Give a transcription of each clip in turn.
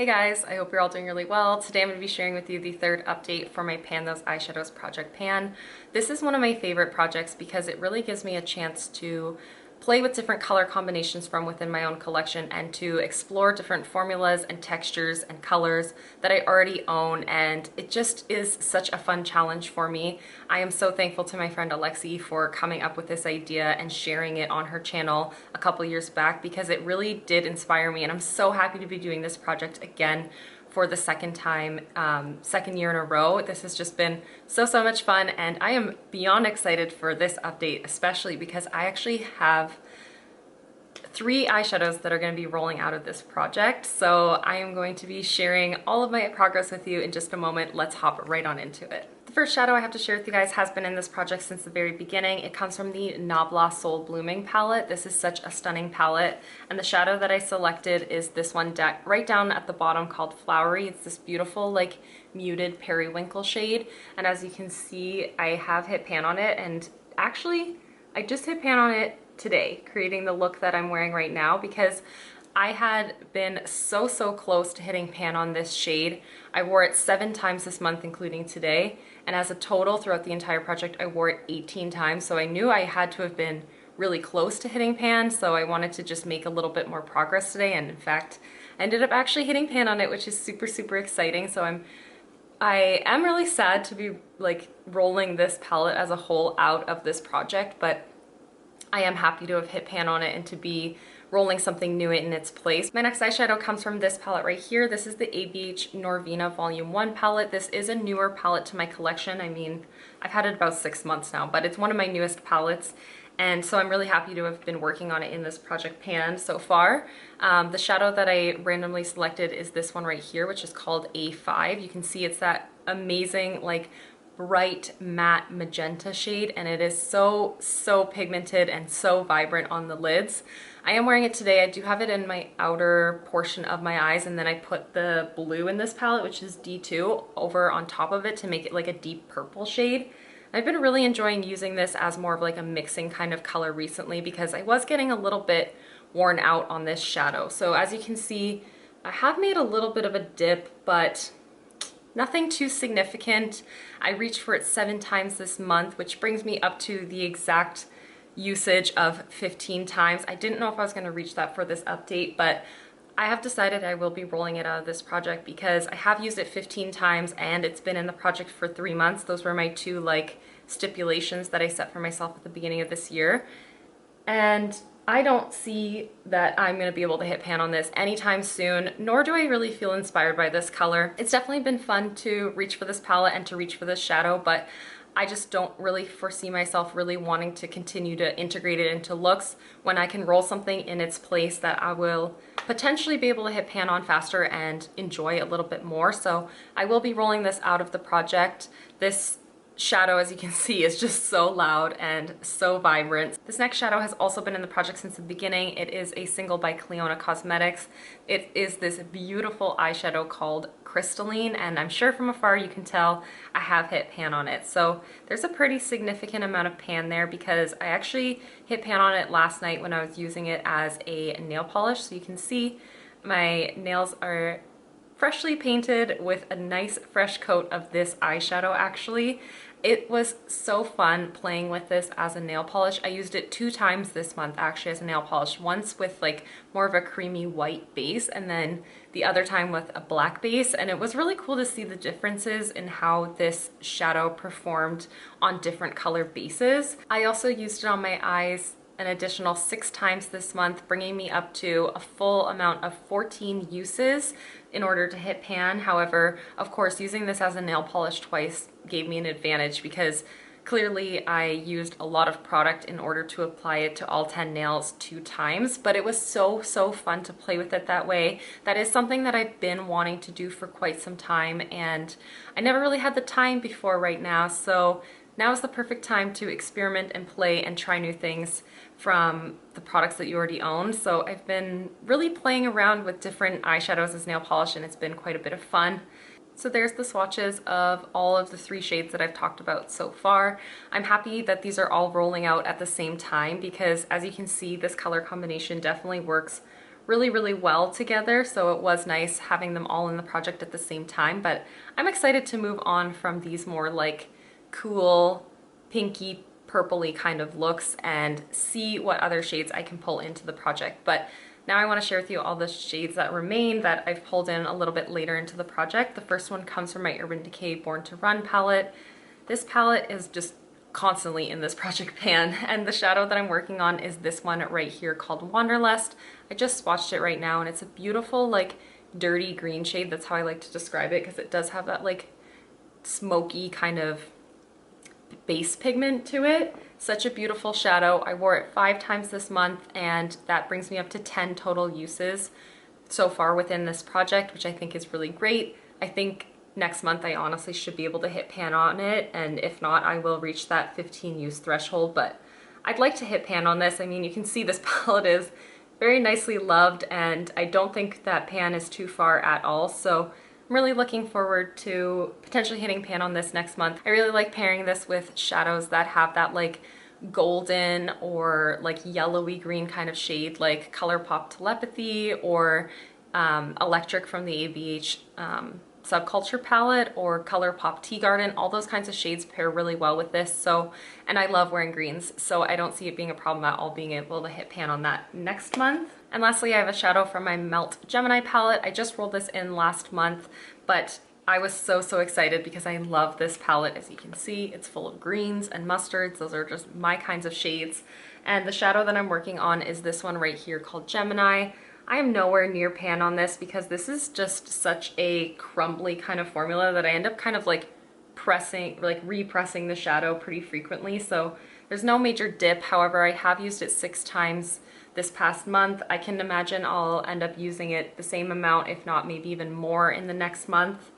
Hey guys, I hope you're all doing really well. Today I'm going to be sharing with you the third update for my Pan Those Eyeshadows project Pan. This is one of my favorite projects because it really gives me a chance to play with different color combinations from within my own collection and to explore different formulas and textures and colors that I already own, and it just is such a fun challenge for me. I am so thankful to my friend Alexi for coming up with this idea and sharing it on her channel a couple years back because it really did inspire me, and I'm so happy to be doing this project again for the second time, second year in a row. This has just been so much fun, and I am beyond excited for this update, especially because I actually have 3 eyeshadows that are going to be rolling out of this project. So I am going to be sharing all of my progress with you in just a moment. Let's hop right on into it. The first shadow I have to share with you guys has been in this project since the very beginning. It comes from the Nabla Soul Blooming palette. This is such a stunning palette, and the shadow that I selected is this one right down at the bottom called Flowery. It's this beautiful like muted periwinkle shade, and as you can see I have hit pan on it, and actually I just hit pan on it today, creating the look that I'm wearing right now, because I had been so close to hitting pan on this shade. I wore it 7 times this month, including today, and as a total throughout the entire project I wore it 18 times, so I knew I had to have been really close to hitting pan, so I wanted to just make a little bit more progress today, and in fact I ended up actually hitting pan on it, which is super exciting. So I am really sad to be like rolling this palette as a whole out of this project, but I am happy to have hit pan on it and to be rolling something new in its place. My next eyeshadow comes from this palette right here. This is the ABH Norvina Volume 1 palette. This is a newer palette to my collection. I mean, I've had it about 6 months now, but it's one of my newest palettes. And so I'm really happy to have been working on it in this project Pan so far. The shadow that I randomly selected is this one right here, which is called A5. You can see it's that amazing like bright matte magenta shade, and it is so pigmented and so vibrant on the lids. I am wearing it today. I do have it in my outer portion of my eyes, and then I put the blue in this palette, which is D2, over on top of it to make it like a deep purple shade. I've been really enjoying using this as more of like a mixing kind of color recently because I was getting a little bit worn out on this shadow. So as you can see, I have made a little bit of a dip, but nothing too significant. I reached for it 7 times this month, which brings me up to the exact usage of 15 times. I didn't know if I was going to reach that for this update, but I have decided I will be rolling it out of this project because I have used it 15 times and it's been in the project for 3 months. Those were my 2 like stipulations that I set for myself at the beginning of this year. And I don't see that I'm going to be able to hit pan on this anytime soon, nor do I really feel inspired by this color. It's definitely been fun to reach for this palette and to reach for this shadow, but I just don't really foresee myself really wanting to continue to integrate it into looks when I can roll something in its place that I will potentially be able to hit pan on faster and enjoy a little bit more. So I will be rolling this out of the project. This shadow, as you can see, is just so loud and so vibrant. This next shadow has also been in the project since the beginning. It is a single by Clionadh Cosmetics. It is this beautiful eyeshadow called Crystalline, and I'm sure from afar you can tell I have hit pan on it. So there's a pretty significant amount of pan there because I actually hit pan on it last night when I was using it as a nail polish. So you can see my nails are freshly painted with a nice fresh coat of this eyeshadow. Actually, it was so fun playing with this as a nail polish. I used it 2 times this month actually as a nail polish, once with like more of a creamy white base and then the other time with a black base, and it was really cool to see the differences in how this shadow performed on different color bases. I also used it on my eyes an additional 6 times this month, bringing me up to a full amount of 14 uses in order to hit pan. However, of course, using this as a nail polish twice gave me an advantage because clearly I used a lot of product in order to apply it to all 10 nails 2 times, but it was so fun to play with it that way. That is something that I've been wanting to do for quite some time, and I never really had the time before right now, so now is the perfect time to experiment and play and try new things from the products that you already own. So I've been really playing around with different eyeshadows as nail polish, and it's been quite a bit of fun. So there's the swatches of all of the 3 shades that I've talked about so far. I'm happy that these are all rolling out at the same time because, as you can see, this color combination definitely works really well together, so it was nice having them all in the project at the same time. But I'm excited to move on from these more like cool pinky purpley kind of looks and see what other shades I can pull into the project. But now I want to share with you all the shades that remain that I've pulled in a little bit later into the project. The first one comes from my Urban Decay Born to Run palette. This palette is just constantly in this project pan, and the shadow that I'm working on is this one right here called Wanderlust. I just swatched it right now, and it's a beautiful like dirty green shade. That's how I like to describe it, because it does have that like smoky kind of base pigment to it. Such a beautiful shadow. I wore it 5 times this month, and that brings me up to 10 total uses so far within this project, which I think is really great. I think next month I honestly should be able to hit pan on it, and if not, I will reach that 15 use threshold, but I'd like to hit pan on this. I mean, you can see this palette is very nicely loved, and I don't think that pan is too far at all, so I'm really looking forward to potentially hitting pan on this next month. I really like pairing this with shadows that have that like golden or like yellowy green kind of shade, like ColourPop Telepathy or Electric from the ABH Subculture palette, or ColourPop Tea Garden. All those kinds of shades pair really well with this. So, and I love wearing greens, so I don't see it being a problem at all being able to hit pan on that next month. And lastly, I have a shadow from my Melt Gemini palette. I just rolled this in last month, but I was so excited because I love this palette. As you can see, it's full of greens and mustards. Those are just my kinds of shades. And the shadow that I'm working on is this one right here called Gemini. I am nowhere near pan on this because this is just such a crumbly kind of formula that I end up kind of like repressing the shadow pretty frequently. So there's no major dip. However, I have used it 6 times this past month. I can imagine I'll end up using it the same amount, if not maybe even more in the next month.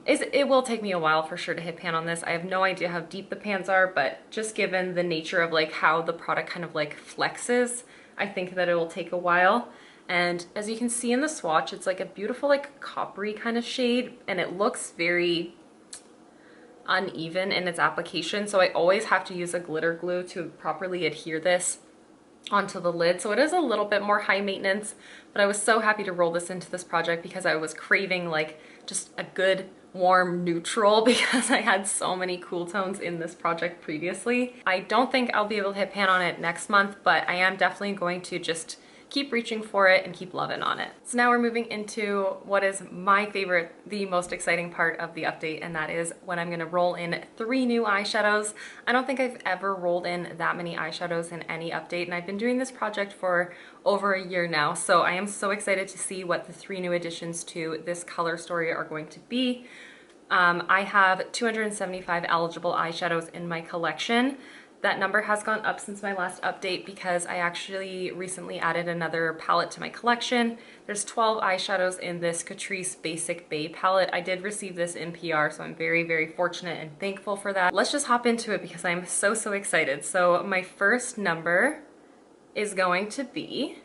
It will take me a while for sure to hit pan on this. I have no idea how deep the pans are, but just given the nature of like how the product kind of like flexes, I think that it will take a while. And as you can see in the swatch, it's like a beautiful like coppery kind of shade, and it looks very uneven in its application. So I always have to use a glitter glue to properly adhere this onto the lid. So it is a little bit more high maintenance, but I was so happy to roll this into this project because I was craving like just a good warm neutral because I had so many cool tones in this project previously. I don't think I'll be able to hit pan on it next month, but I am definitely going to just keep reaching for it and keep loving on it. So now we're moving into what is my favorite, the most exciting part of the update, and that is when I'm gonna roll in 3 new eyeshadows. I don't think I've ever rolled in that many eyeshadows in any update, and I've been doing this project for over a year now, so I am so excited to see what the 3 new additions to this color story are going to be. I have 275 eligible eyeshadows in my collection. That number has gone up since my last update because I actually recently added another palette to my collection. There's 12 eyeshadows in this Catrice Basic Bay palette. I did receive this in PR, so I'm very fortunate and thankful for that. Let's just hop into it because I'm so excited. So my first number is going to be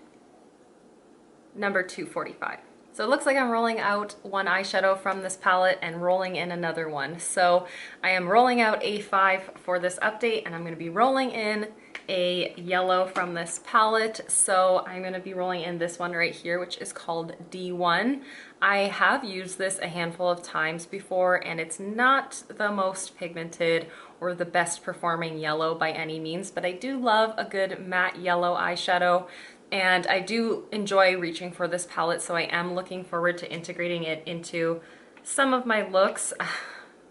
number 245. So it looks like I'm rolling out 1 eyeshadow from this palette and rolling in another one. So I am rolling out A5 for this update, and I'm going to be rolling in a yellow from this palette. So I'm going to be rolling in this one right here, which is called D1. I have used this a handful of times before, and it's not the most pigmented or the best performing yellow by any means, but I do love a good matte yellow eyeshadow. And I do enjoy reaching for this palette, so I am looking forward to integrating it into some of my looks.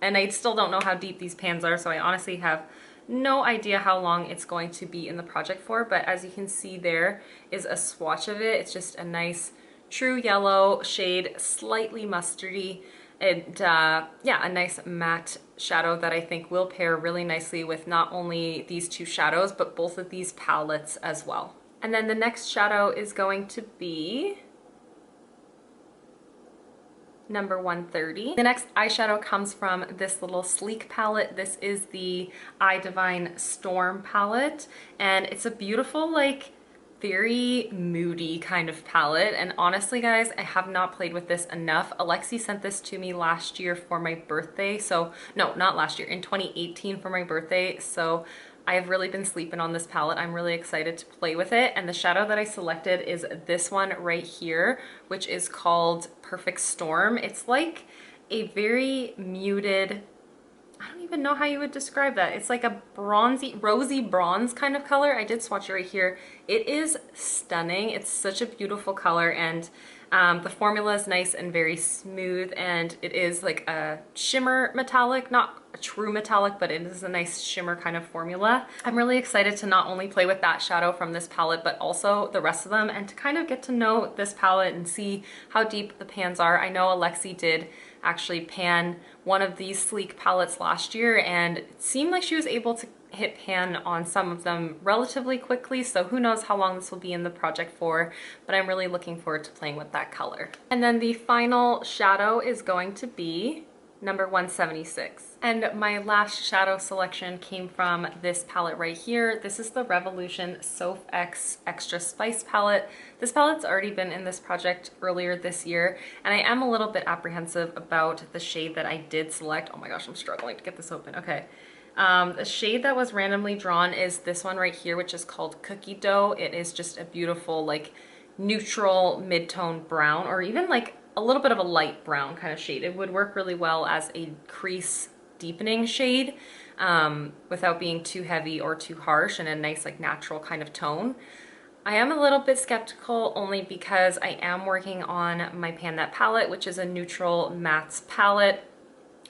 And I still don't know how deep these pans are, so I honestly have no idea how long it's going to be in the project for, but as you can see, there is a swatch of it. It's just a nice true yellow shade, slightly mustardy, and yeah, a nice matte shadow that I think will pair really nicely with not only these 2 shadows, but both of these palettes as well. And then the next shadow is going to be number 130. The next eyeshadow comes from this little sleek palette. This is the Eye Divine Storm palette, and it's a beautiful, like, very moody kind of palette. And honestly, guys, I have not played with this enough. Alexi sent this to me last year for my birthday. So, no, not last year, in 2018 for my birthday. So I've really been sleeping on this palette. I'm really excited to play with it. And the shadow that I selected is this one right here, which is called Perfect Storm. It's like a very muted, I don't even know how you would describe that. It's like a bronzy, rosy bronze kind of color. I did swatch it right here. It is stunning. It's such a beautiful color, and the formula is nice and very smooth, and it is like a shimmer metallic, not a true metallic, but it is a nice shimmer kind of formula. I'm really excited to not only play with that shadow from this palette, but also the rest of them, and to kind of get to know this palette and see how deep the pans are. I know Alexi did actually pan one of these sleek palettes last year, and it seemed like she was able to hit pan on some of them relatively quickly, so who knows how long this will be in the project for, but I'm really looking forward to playing with that color. And then the final shadow is going to be number 176. And my last shadow selection came from this palette right here. This is the Revolution Soph X Extra Spice palette. This palette's already been in this project earlier this year, and I am a little bit apprehensive about the shade that I did select. Oh my gosh, I'm struggling to get this open. Okay. The shade that was randomly drawn is this one right here, which is called Cookie Dough. It is just a beautiful, like, neutral mid-tone brown, or even like a little bit of a light brown kind of shade. It would work really well as a crease deepening shade without being too heavy or too harsh, and a nice like natural kind of tone. I am a little bit skeptical only because I am working on my Pan That palette, which is a neutral mattes palette.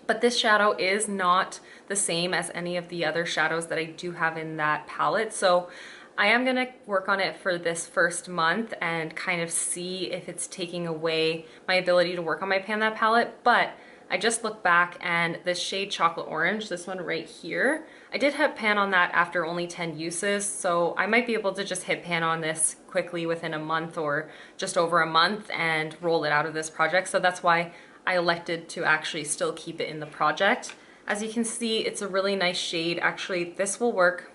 But this shadow is not the same as any of the other shadows that I do have in that palette. So I am gonna work on it for this first month and kind of see if it's taking away my ability to work on my Pan That palette. But I just looked back, and this shade Chocolate Orange, this one right here, I did hit pan on that after only 10 uses. So I might be able to just hit pan on this quickly within a month or just over a month and roll it out of this project. So that's why I elected to actually still keep it in the project. As you can see, it's a really nice shade. Actually, this will work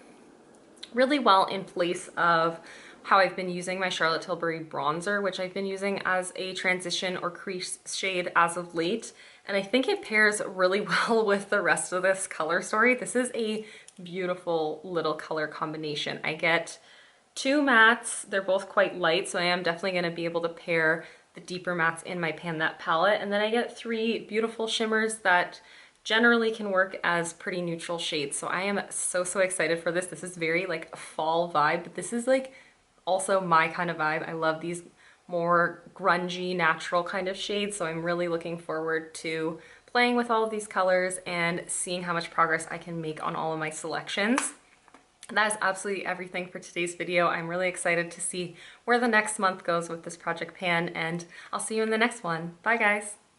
really well in place of how I've been using my Charlotte Tilbury bronzer, which I've been using as a transition or crease shade as of late. And I think it pairs really well with the rest of this color story. This is a beautiful little color combination. I get two mattes. They're both quite light, so I am definitely going to be able to pair the deeper mattes in my Pan That palette. And then I get three beautiful shimmers that generally can work as pretty neutral shades. So I am so excited for this. This is very like a fall vibe, but this is like also my kind of vibe. I love these more grungy, natural kind of shades. So I'm really looking forward to playing with all of these colors and seeing how much progress I can make on all of my selections. That is absolutely everything for today's video. I'm really excited to see where the next month goes with this Project Pan, and I'll see you in the next one. Bye guys.